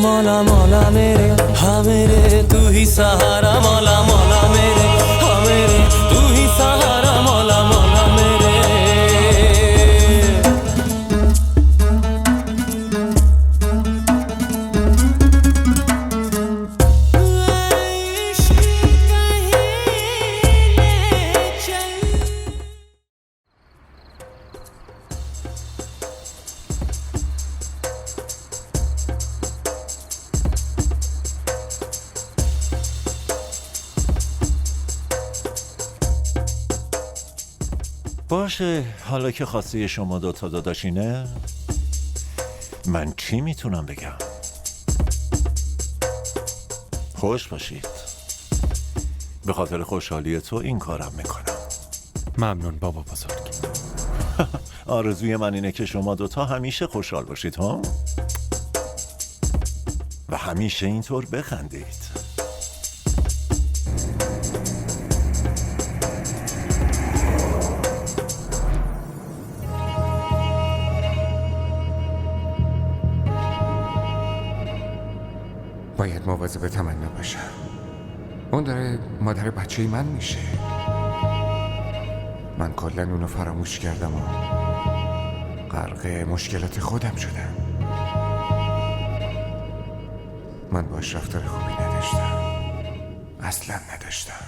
मौला मौला मेरे हाँ मेरे तू ही सहारा मौला मौला मेरे हाँ मेरे तू ही सहारा मौला मौला मेरे باشه، حالا که خواسته شما دوتا داداشینه، من چی میتونم بگم؟ خوش باشید. به خاطر خوشحالی تو این کارم میکنم. ممنون بابا بزرگ. آرزوی من اینه که شما دوتا همیشه خوشحال باشید ها؟ و همیشه اینطور بخندید. باید مواظب تمنا باشم. اون داره مادر بچه من میشه. من کلا اونو فراموش کردم و غرق مشکلات خودم شدم. من باش رفتار خوبی نداشتم، اصلا نداشتم.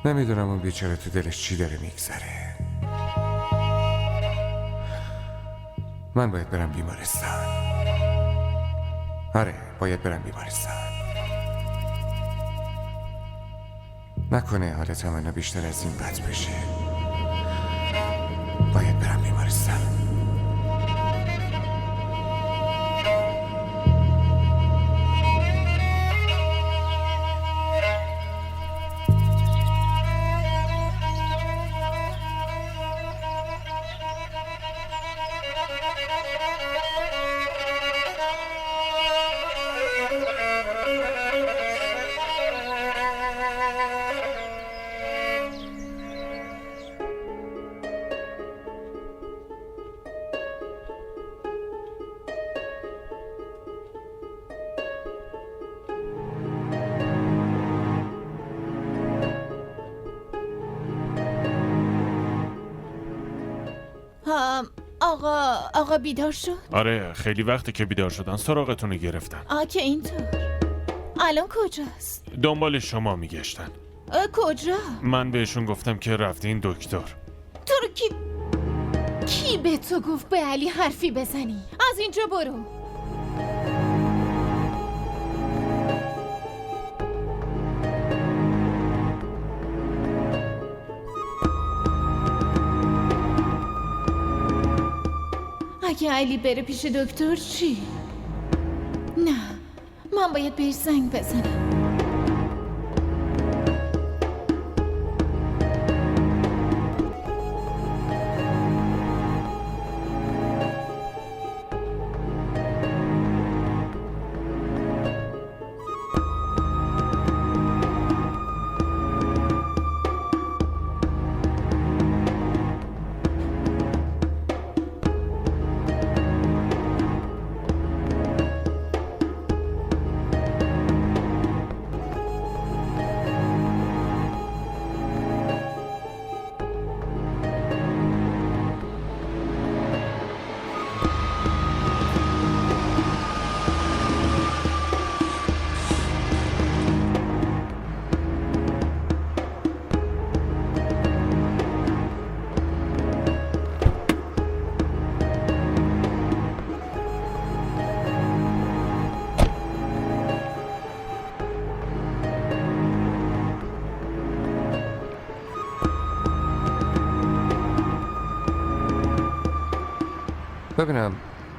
نمیدونم اون بیچاره تو دلش چی داره میگذره. من باید برم بیمارستان. آره، باید برم بیمارستان. نکنه حال تمنا بیشتر از این بد بشه. باید برم بیمارستان. آقا بیدار شد؟ آره، خیلی وقته که بیدار شدن، سراغتون رو گرفتن. که اینطور. الان کجاست؟ دنبال شما میگشتن. کجا؟ من بهشون گفتم که رفتین دکتر. تو رو کی به تو گفت به علی حرفی بزنی؟ از اینجا برو. اگه علی بره پیش دکتر چی؟ نه، من باید بهش زنگ بزنم. ببینم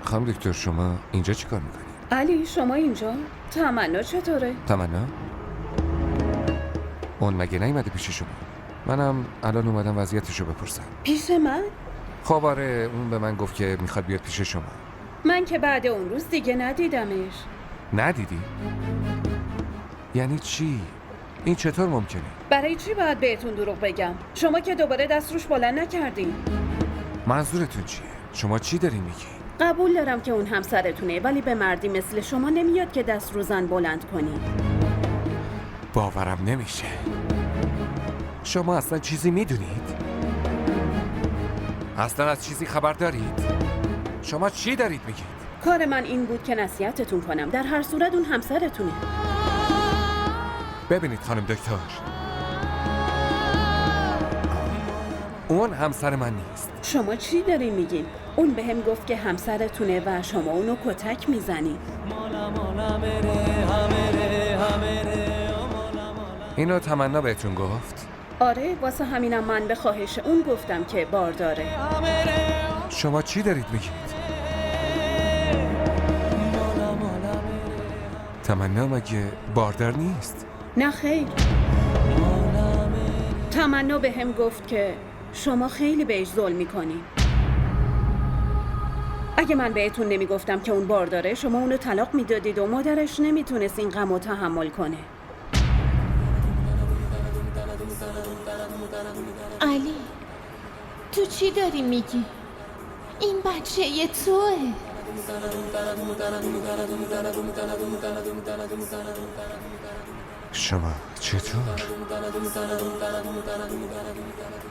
خانم دکتر، شما اینجا چی کار میکنی؟ علی شما اینجا؟ تمنا چطوره؟ تمنا؟ اون مگه نیومده پیش شما؟ منم الان اومدم وضعیتشو بپرسم. پیش من؟ خب آره، اون به من گفت که میخواد بیاد پیش شما. من که بعد اون روز دیگه ندیدمش. ندیدی؟ یعنی چی؟ این چطور ممکنه؟ برای چی باید بهتون دروغ بگم؟ شما که دوباره دست روش بلند نکردین. منظورتون چیه؟ شما چی داری میگی؟ قبول دارم که اون همسرتونه، ولی به مردی مثل شما نمیاد که دست رو زن بلند کنی. باورم نمیشه. شما اصلا چیزی میدونید؟ اصلا از چیزی خبر دارید؟ شما چی دارید میگید؟ کار من این بود که نصیحتتون کنم. در هر صورت اون همسرتونه. ببینید خانم دکتر، اون همسر من نیست. شما چی دارین میگین؟ اون بهم گفت که همسرتونه و شما اونو کتک میزنید. اینو تمنا بهتون گفت؟ آره، واسه همینم من به خواهش اون گفتم که بارداره. شما چی دارید میگید؟ تمنا مگه باردار نیست؟ نه خیر. تمنا بهم گفت که شما خیلی بهش ظلم میکنین. اگه من بهتون نمیگفتم که اون بارداره، شما اونو طلاق میدادید و مادرش نمیتونست این غمو تحمل کنه. علی، تو چی داری میگی؟ این بچه یه توه. شما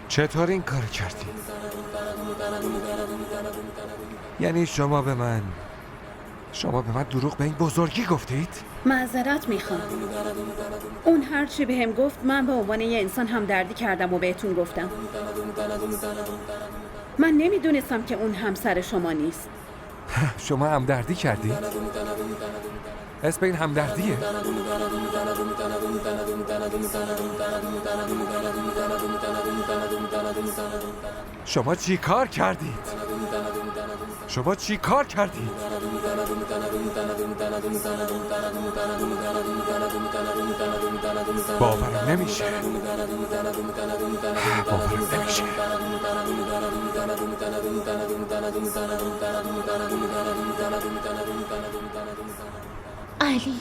چطور این کار کردی؟ یعنی شما به من دروغ به این بزرگی گفتید؟ معذرت میخوام. اون هر چی بهم گفت من به عنوان یه انسان همدردی کردم و بهتون گفتم. من نمیدونستم که اون همسر شما نیست. شما همدردی کردی؟ اسم این همدردیه؟ شما چی کار کردید؟ شما چی کار کردید؟ باورم نمیشه. باورم نمیشه. علی،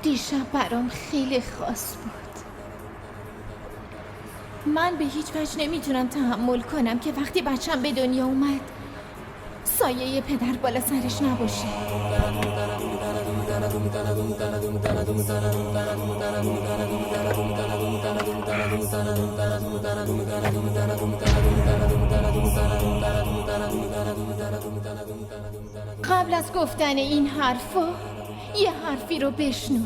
دیشب برام خیلی خاص بود. من به هیچ وجه نمیتونم تحمل کنم که وقتی بچم به دنیا اومد سایه پدر بالا سرش نباشه. قبل از گفتن این حرفا یه حرفی رو بشنو.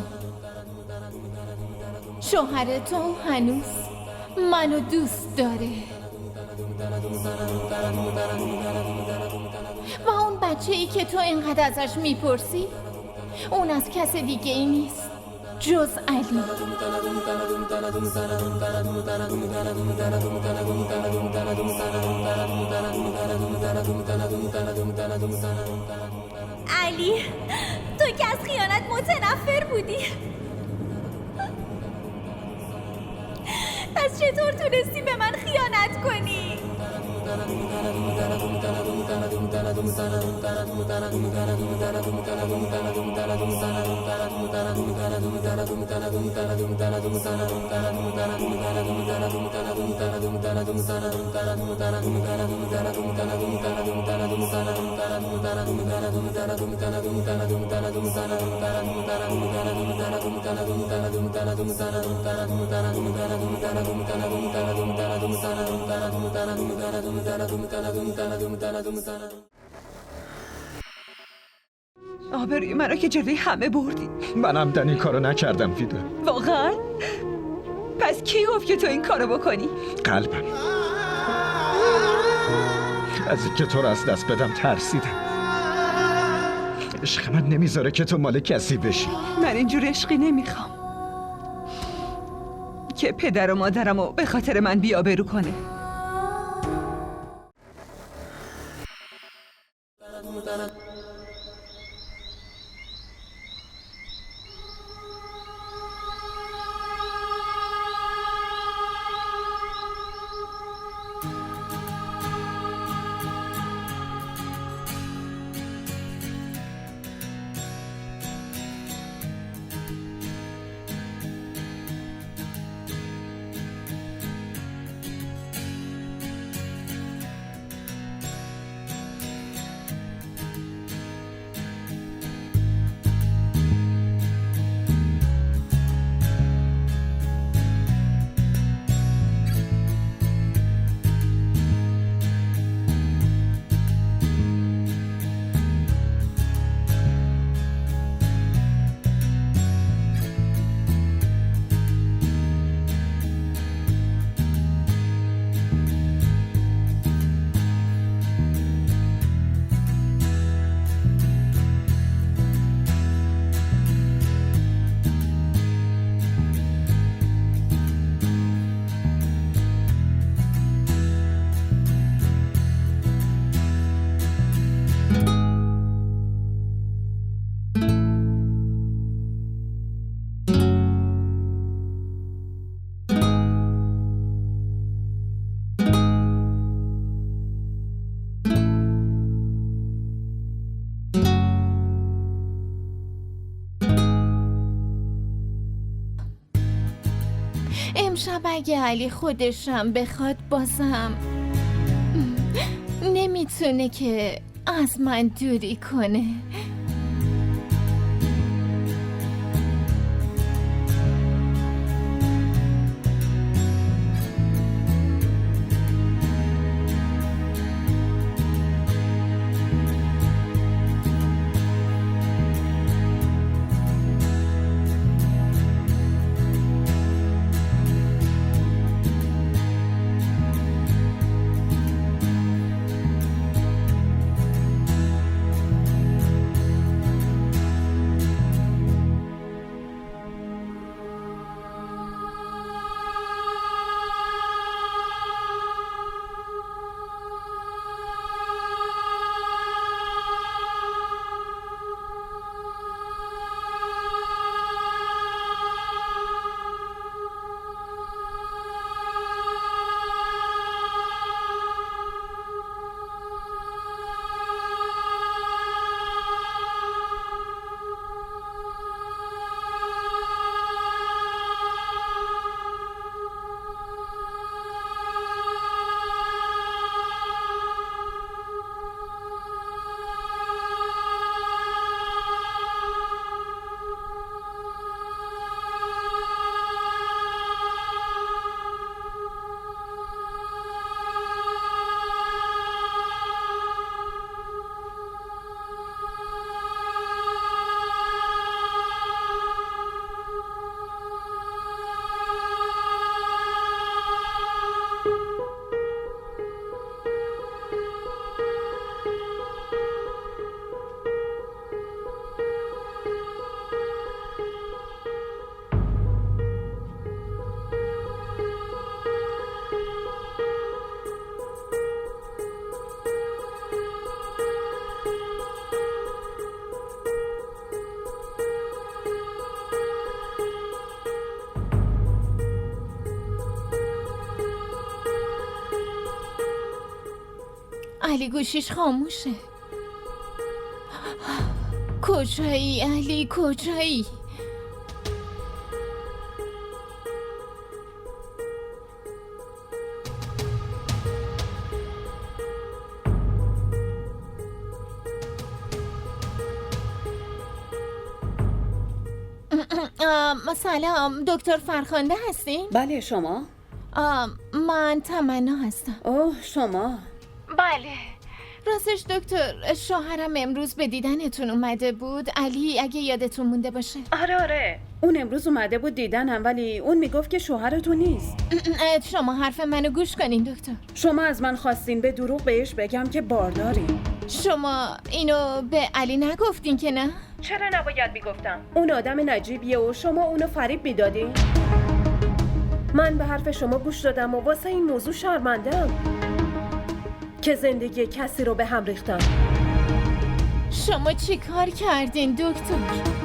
شوهر تو هنوز منو دوست داره و اون بچه‌ای که تو اینقدر ازش میپرسی اون از کس دیگه ای نیست جز علی. علی، تو که از خیانت متنفر بودی، پس چطور تونستی به من خیانت کنی؟ آبروی منو که جلوی همه بردی. من عمدن این کارو نکردم فیده. واقعا؟ پس کی گفت که تو این کارو بکنی؟ قلبم از اینکه تو رو از دست بدم ترسیدم. عشق من نمیذاره که تو مال کسی بشی. من اینجور عشقی نمیخوام که پدر و مادرمو به خاطر من بی‌آبرو کنه. امشب اگه علی خودشم بخواد بازم نمیتونه که از من دوری کنه. علی گوشیش خاموشه. کجایی علی، کجایی؟ سلام، دکتر فرخنده هستی؟ بله، شما؟ من تمنا هستم. اوه، شما؟ بله راستش دکتر، شوهرم امروز به دیدنتون اومده بود. علی اگه یادتون مونده باشه. آره اون امروز اومده بود دیدنم، ولی اون میگفت که شوهرتون نیست. شما حرف منو گوش کنین دکتر. شما از من خواستین به دروغ بهش بگم که باردارین. شما اینو به علی نگفتین که نه؟ چرا نباید میگفتم؟ اون آدم نجیبیه و شما اونو فریب میدادین. من به حرف شما گوش دادم و واسه این موضوع شرمنده‌ام که زندگی کسی رو به هم ریختم. شما چی کار کردین دکتر؟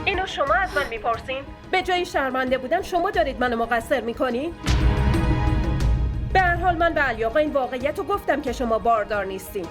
اینو شما از من میپرسین؟ به جای شرمنده بودن شما دارید منو مقصر میکنین؟ به هر حال من به علی آقا این واقعیت رو گفتم که شما باردار نیستین.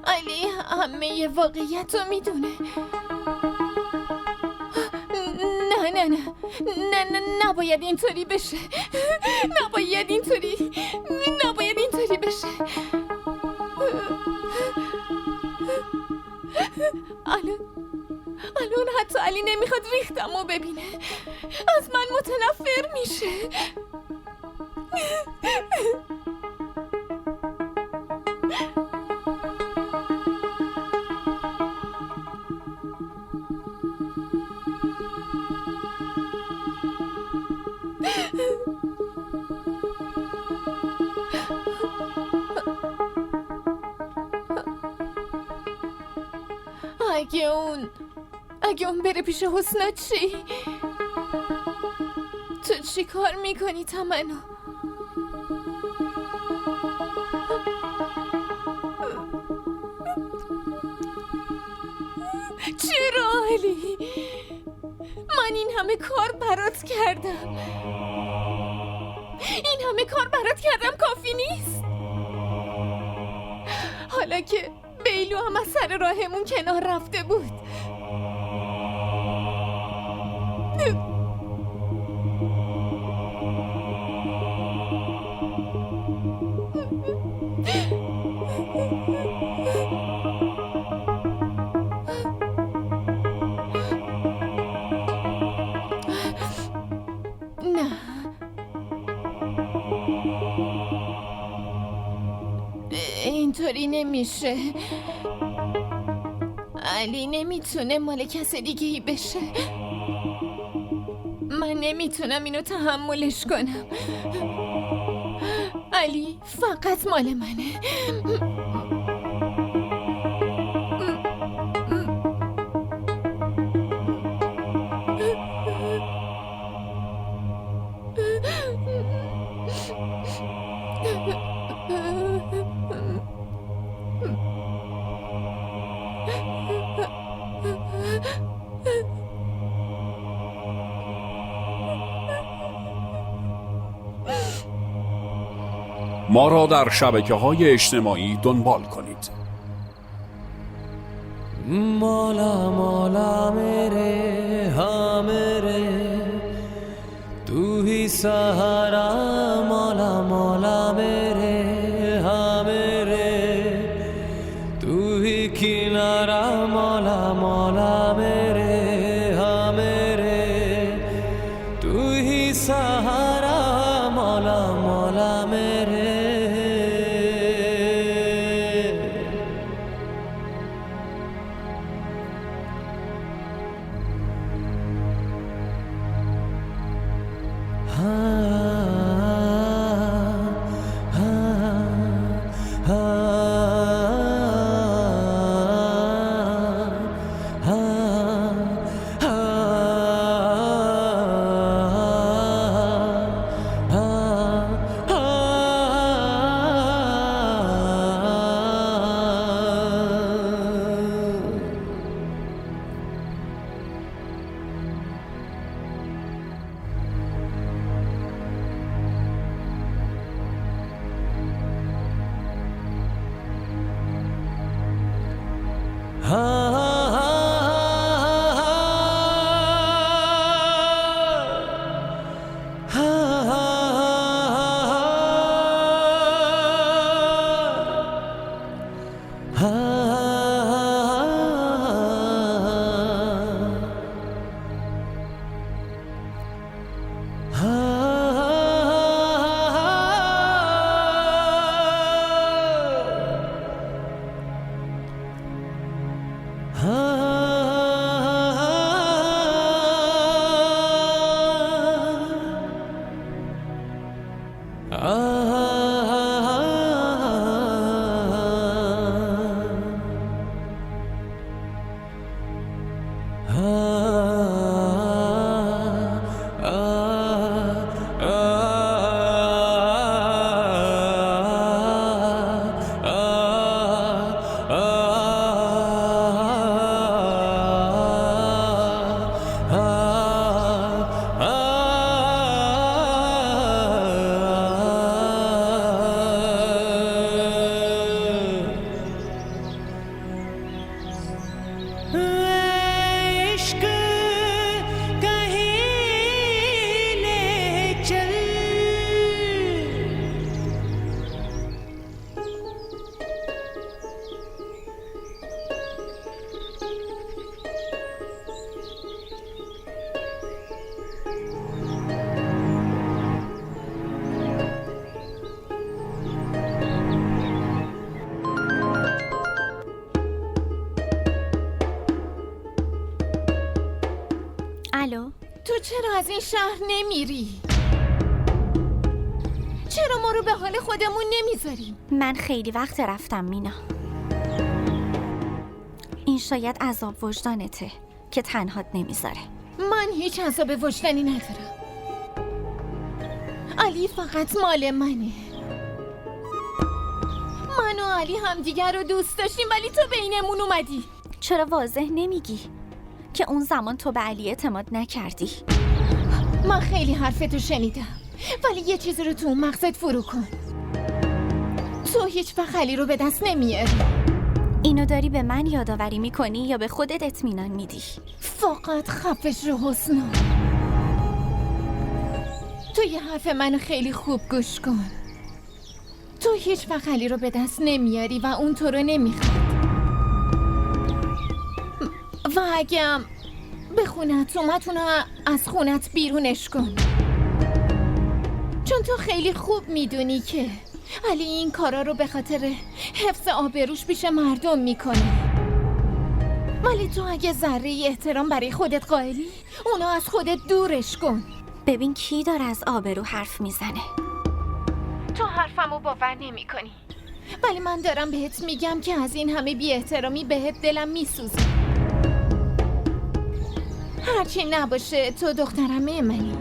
علی همه واقعیت رو میدونه. نه نباید اینطوری بشه. نباید اینطوری بشه. الان حتی علی نمیخواد ریختم و ببینه. از من متنفر میشه. اگه اون بره پیش حسنا چی؟ تو چی کار میکنی تمنا؟ چرا علی؟ من این همه کار برات کردم، این همه کار برات کردم کافی نیست؟ حالا که بیلو هم از سر راهمون کنار رفته بود. نه، اینطوری نمیشه. علی نمیتونه مال کس دیگه ای بشه. من نمیتونم اینو تحملش کنم. علی فقط مال منه. ما را در شبکه‌های اجتماعی دنبال کنید. مولا مولا میرے ہاں میرے تو ہی سہارا مولا مولا میرے ہاں میرے تو ہی کنارا مولا مولا میرے ہاں میرے تو ہی سہارا مولا مولا میرے الو، تو چرا از این شهر نمیری؟ چرا ما رو به حال خودمون نمیذاریم؟ من خیلی وقت رفتم مینا. این شاید عذاب وجدانته که تنهات نمیذاره. من هیچ عذاب وجدانی ندارم. علی فقط مال منه. من و علی همدیگر رو دوست داشتیم ولی تو بینمون اومدی. چرا واضح نمیگی که اون زمان تو به علی اعتماد نکردی؟ من خیلی حرفتو شنیدم، ولی یه چیزی رو تو اون مغزت فرو کن. تو هیچ وقت علی رو به دست نمیاری. اینو داری به من یادآوری میکنی یا به خودت اطمینان میدی؟ فقط خفش رو حسنا. تو یه حرف منو خیلی خوب گوش کن. تو هیچ وقت علی رو به دست نمیاری و اون تو رو نمیخواد. و اگه به خونت اومد اونو از خونت بیرونش کن، چون تو خیلی خوب میدونی که علی این کارا رو به خاطر حفظ آبروش پیش مردم میکنه. ولی تو اگه ذره احترام برای خودت قائلی، اونو از خودت دورش کن. ببین کی داره از آبرو حرف میزنه؟ تو حرفمو باور نمی کنی، ولی من دارم بهت میگم که از این همه بی احترامی بهت دلم میسوزه. هرچی نباشه تو دخترمه منی.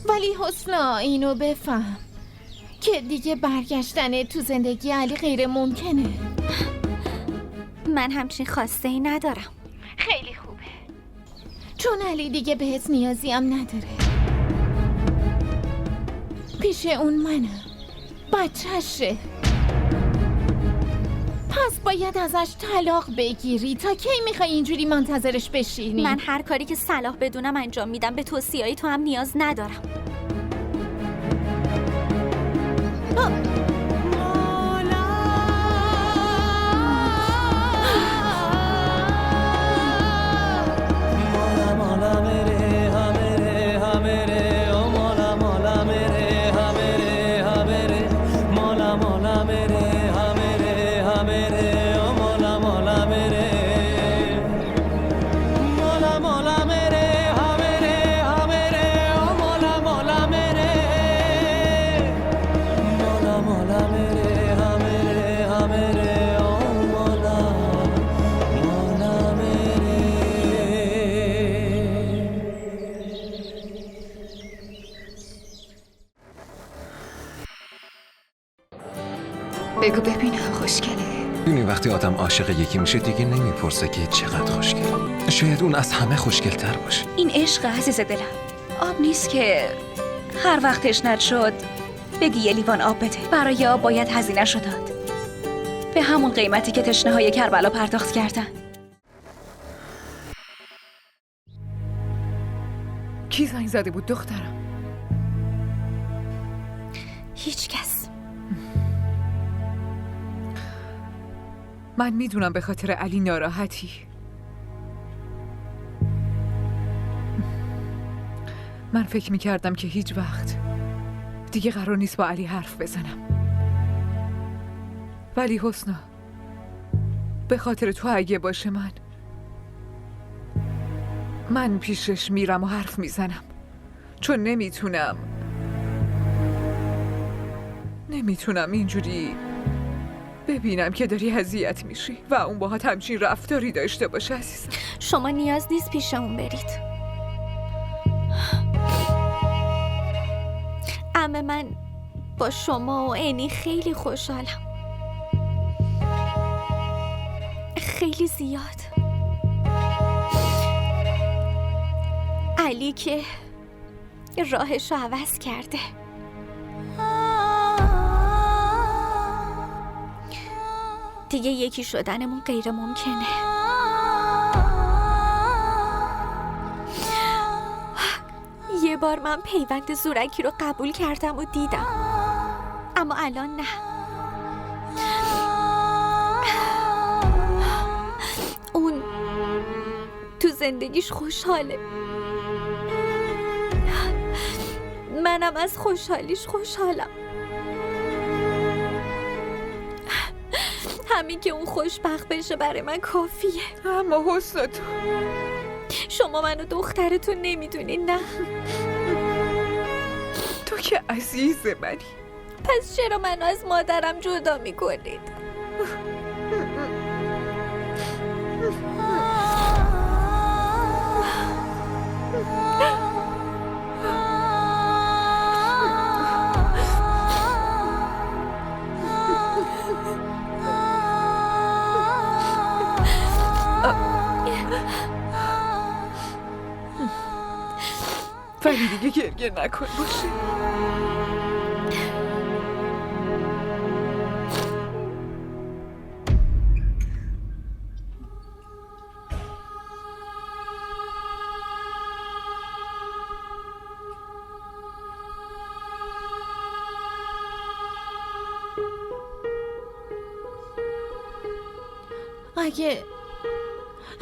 ولی حسنا اینو بفهم که دیگه برگشتن تو زندگی علی غیر ممکنه. من همچین خواسته ای ندارم. خیلی خوبه، چون علی دیگه بهت نیازی هم نداره. پیش اون منم، بچه‌شه. پس باید ازش طلاق بگیری. تا کی میخوای اینجوری منتظرش بشینی؟ من هر کاری که صلاح بدونم انجام میدم. به توصیه‌ای تو هم نیاز ندارم. بگو ببینم خوشگله. یعنی وقتی آدم عاشق یکی میشه دیگه نمیپرسه که چقدر خوشگل. شاید اون از همه خوشگل‌تر باشه. این عشق عزیز دلم آب نیست که هر وقت تشنت شد بگی یه لیوان آب بده. برای آب باید هزینه‌شو داد، به همون قیمتی که تشنه‌های کربلا پرداخت کردن. کی زنگ زده بود دخترم؟ هیچ کس. من میدونم به خاطر علی ناراحتی. من فکر میکردم که هیچ وقت دیگه قرار نیست با علی حرف بزنم، ولی حسنا به خاطر تو اگه باشه من پیشش میرم و حرف میزنم، چون نمیتونم اینجوری ببینم که داری اذیت میشی و اون باهات همچین رفتاری داشته باشه. عزیزم شما نیاز نیست پیش اون برید. اما من با شما و انی خیلی خوشحالم، خیلی زیاد. علی که راهشو عوض کرده. دیگه یکی شدنمون غیر ممکنه. یه بار من پیوند زورکی رو قبول کردم و دیدم، اما الان نه. اون تو زندگیش خوشحاله، منم از خوشحالیش خوشحالم. همین که اون خوشبخت بشه برای من کافیه. اما حسنا شما منو دخترتون نمیدونین، نه؟ تو که عزیز منی. پس چرا منو از مادرم جدا میکنید؟ ولی دیگه گریه نکن باشه.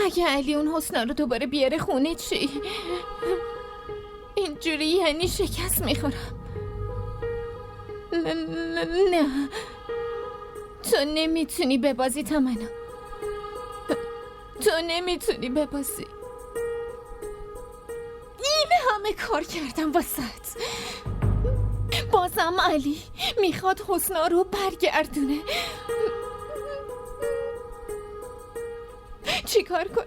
اگه علی اون حسنا رو دوباره بیاره خونه چی؟ اینجوری یعنی شکست میخورم. نه تو نمیتونی ببازی تمنا. تو نمیتونی ببازی. این همه کار کردم واسط. بازم علی میخواد حسنا رو برگردونه. چیکار کنم؟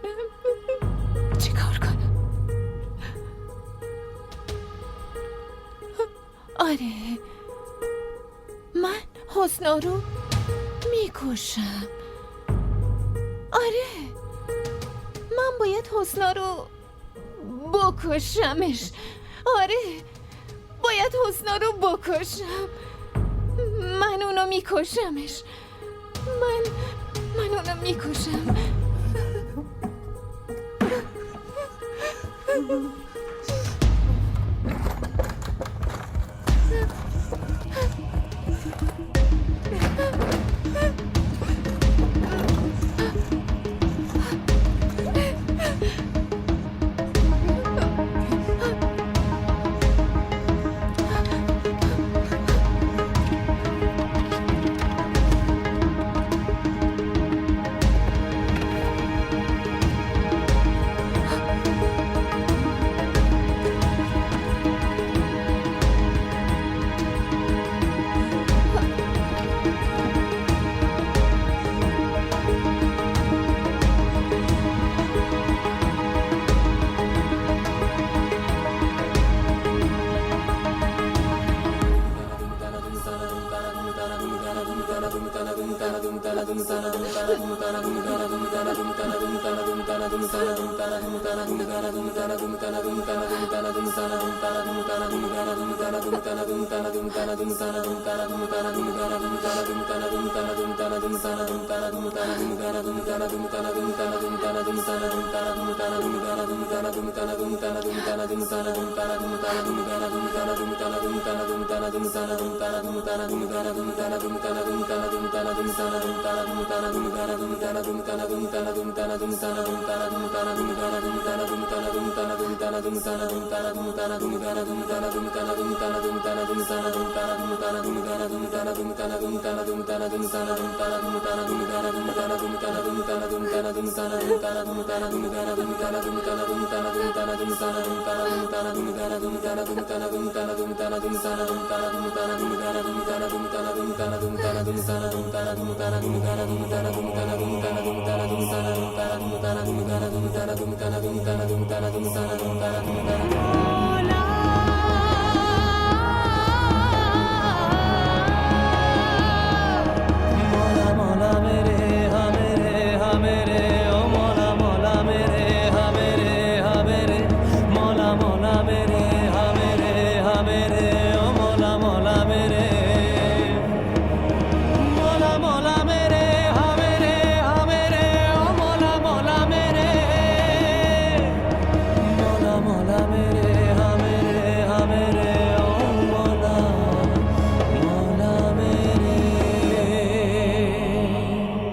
آره من حسنا رو میکشم. آره من باید حسنا رو بکشمش. آره باید حسنا رو بکشم. من اونو میکشمش. من اونو میکشم.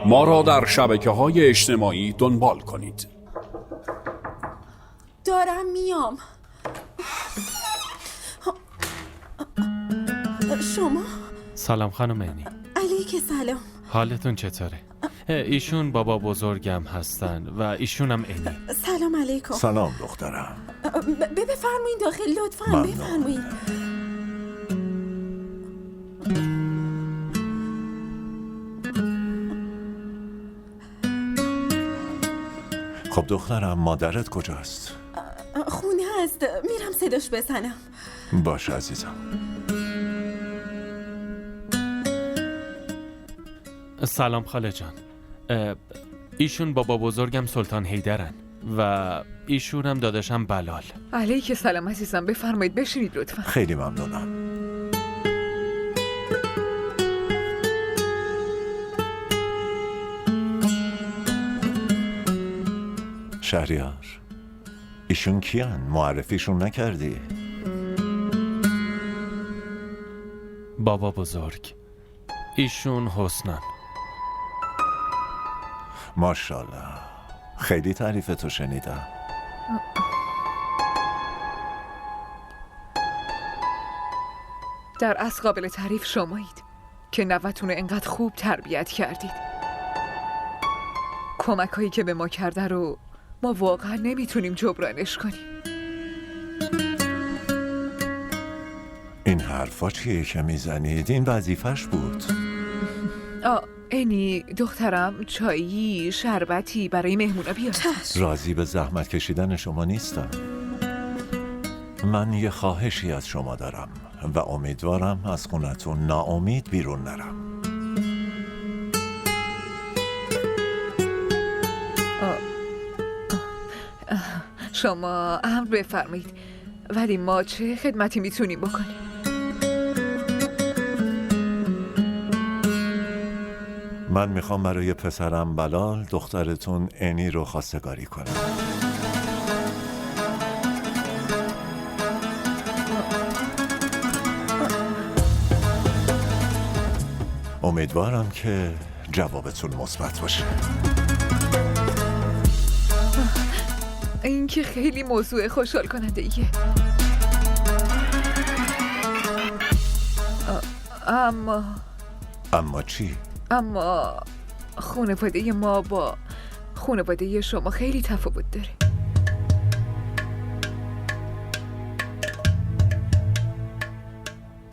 ما را در شبکه‌های اجتماعی دنبال کنید. دارم میام. شما؟ سلام خانم اینی. علیک سلام. حالتون چطوره؟ ایشون بابا بزرگم هستن و ایشونم اینی. سلام علیکم. سلام دخترم. بفرمایید داخل لطفاً. بفرمایید. خب دخترم مادرت کجاست؟ خونه هست. میرم صداش بزنم. باشه عزیزم. سلام خاله جان. ایشون بابا بزرگم سلطان حیدرن و ایشون هم داداشم بلال. علیک سلام عزیزم، بفرمایید بشینید لطفا. خیلی ممنونم. شهریار، ایشون کیان؟ معرفیشون نکردی؟ بابا بزرگ، ایشون حسنن. ماشاءالله، خیلی تعریف تو شنیدم. در اصل قابل تعریف شمایید که نوتون انقدر خوب تربیت کردید. کمک هایی که به ما کرده رو ما واقعا نمیتونیم جبرانش کنیم. این حرفا چیه که میزنید؟ این وظیفش بود. انی دخترم، چایی، شربتی برای مهمونا بیار. راضی به زحمت کشیدن شما نیستم. من یه خواهشی از شما دارم و امیدوارم از خونتون ناامید بیرون نرم. شما امر بفرمایید، ولی ما چه خدمتی میتونیم بکنیم؟ من میخوام برای پسرم بلال دخترتون انی رو خواستگاری کنم. امیدوارم که جوابتون مثبت باشه. این که خیلی موضوع خوشحال کننده ایه. اما چی؟ اما خانواده ما با خانواده شما خیلی تفاوت داره.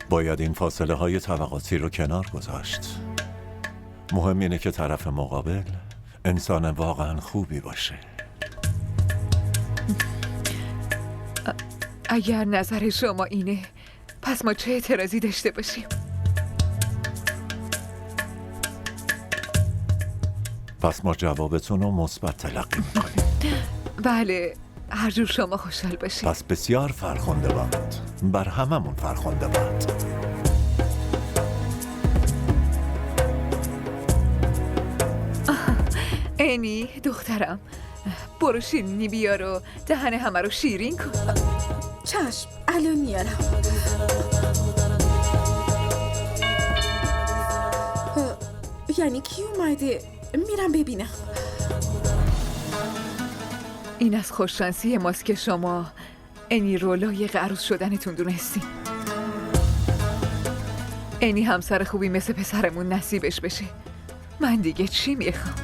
باید این فاصله های طبقاتی رو کنار گذاشت. مهم اینه که طرف مقابل انسان واقعا خوبی باشه. اگر نظر شما اینه، پس ما چه اعتراضی داشته باشیم؟ پس ما جوابتون رو مثبت تلقی میکنیم. بله، هر جور شما خوشحال باشید. پس بسیار فرخنده باد، بر هممون فرخنده باد. انی دخترم، برو شیرینی بیار و دهن همه رو شیرین کن. چشم، الان میارم. یعنی کی اومده؟ میرم ببینم. این از خوششانسی ماست که شما انی رو لایق عروس شدنتون دونستین. انی همسر خوبی مثل پسرمون نصیبش بشه. من دیگه چی میخوام؟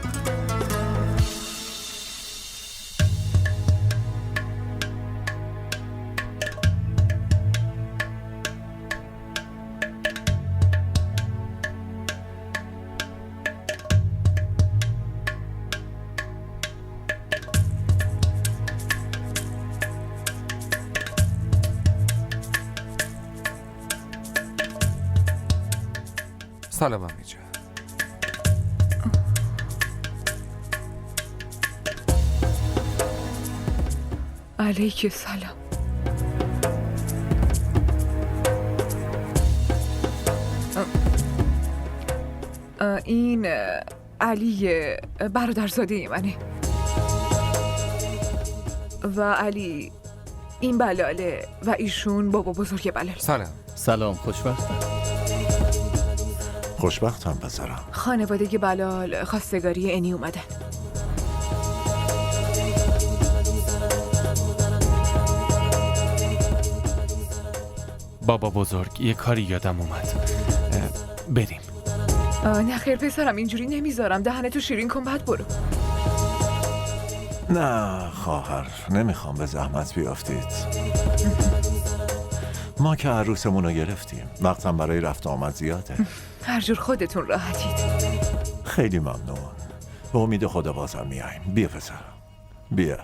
سلام امی جان. علیک سلام. این علی برادرزاده منه و علی این بلاله و ایشون بابا بزرگ بلال. سلام، خوشبختم. خوشبختم پسرم. خانواده بلال خواستگاری انی اومدن. بابا بزرگ، یه کاری یادم اومد. بریم. نه خیر پسرم، اینجوری نمیذارم. دهنتو شیرین کن بعد برو. نه خواهر، نمیخوام به زحمت بیافتید. ما که عروسمون رو گرفتیم، وقتم برای رفت آمد زیاده. هر جور خودتون راحتید. خیلی ممنون. به امید خدا بازم میایم. بیا پسرم، بیا.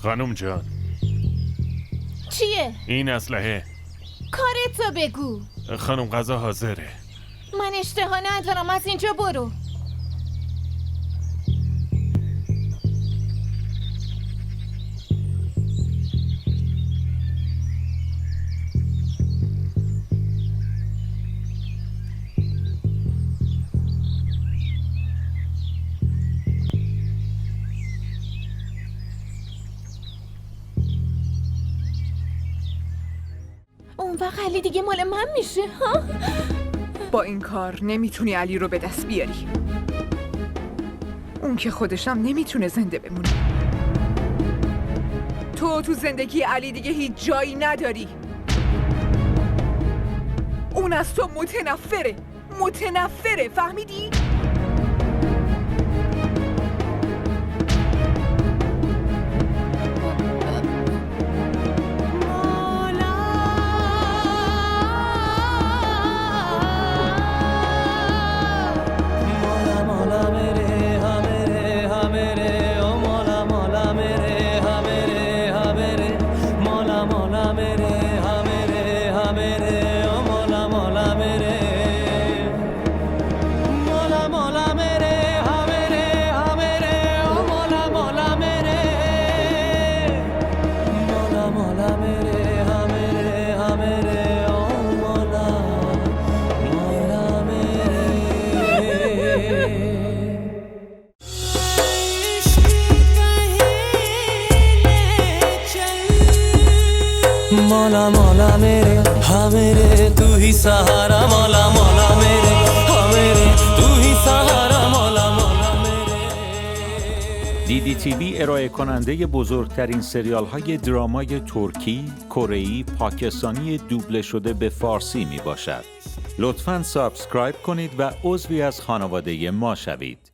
خانم جان، چیه؟ این اسلحه. کارتو بگو. خانم غذا حاضره. من اشتها ندارم، از اینجا برو. اون وقت علی دیگه مال من میشه ها؟ با این کار نمیتونی علی رو به دست بیاری. اون که خودشم نمیتونه زنده بمونه. تو زندگی علی دیگه هیچ جایی نداری. اون از تو متنفره، فهمیدی؟ मौला मौला मेरे हाँ मेरे तू ही सहारा मौला मौला मेरे हाँ मेरे तू ही सहारा मौला मौला मेरे. DDTV ارائه کننده بزرگترین سریال های درامای ترکی، کره‌ای، پاکستانی دوبله شده به فارسی می باشد. لطفاً سابسکرایب کنید و عضوی از خانواده ما شوید.